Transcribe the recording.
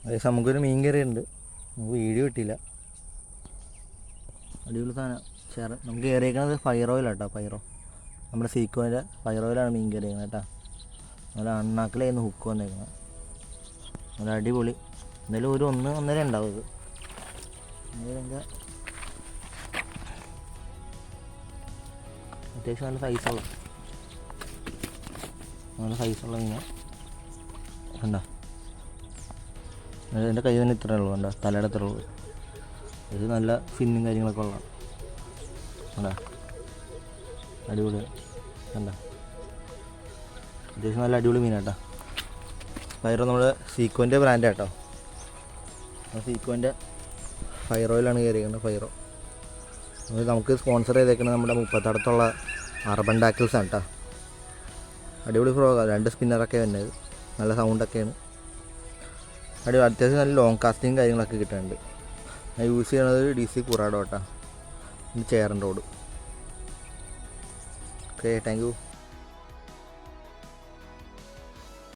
ഏകദേശം നമുക്കൊരു മീൻ കറി ഉണ്ട്, നമുക്ക് വീഡിയോ കിട്ടിയില്ല. അടിപൊളി സാധനം നമുക്ക് കയറിയേക്കുന്നത് ഫയർ ഓയിലാട്ടോ. നമ്മുടെ സീക്കോൻ്റെ ഫയർ ഓയിലാണ് മീൻ കയറിയേക്കുന്നത് കേട്ടോ. നല്ല അണ്ണാക്കിലായിരുന്നു ഹുക്ക് വന്നേക്കുന്നത്. നല്ല അടിപൊളി. എന്തായാലും ഒരു 1-1.5 ഉണ്ടാവും ഇത്. അത്യാവശ്യം നല്ല സൈസുള്ള മീനാണ്. കണ്ടോ, എൻ്റെ കൈ തന്നെ ഇത്രയേ ഉള്ളൂ. കണ്ടോ, തലയുടെ അത്ര ഉള്ളൂ. ഇത് നല്ല ഫിന്നും കാര്യങ്ങളൊക്കെ ഉള്ള. കണ്ടോ, അടിപൊളി. കണ്ടോ, അത്യാവശ്യം നല്ല അടിപൊളി മീനാട്ടോ. ഫയറോ നമ്മുടെ സീക്കോൻ്റെ ബ്രാൻഡ് കേട്ടോ. സീക്കോൻ്റെ ഫയർ ഓയിലാണ് കയറിയിരിക്കുന്നത്. ഫയറോ നമുക്ക് സ്പോൺസർ ചെയ്തേക്കുന്നത് നമ്മുടെ മുപ്പത്തടത്തുള്ള അർബൻ ടാക്കിൾസാണ് കേട്ടോ. അടിപൊളി ഫ്രോഗാണ്. 2 സ്പിന്നറൊക്കെ വരുന്നത്. നല്ല സൗണ്ടൊക്കെയാണ്. അത്യാവശ്യം നല്ല ലോങ് കാസ്റ്റിങ് കാര്യങ്ങളൊക്കെ കിട്ടുന്നുണ്ട്. ഞാൻ യൂസ് ചെയ്യണത് DC കുറാഡോ കേട്ടോ. ചേറൻ റോഡ്. Okay, thank you.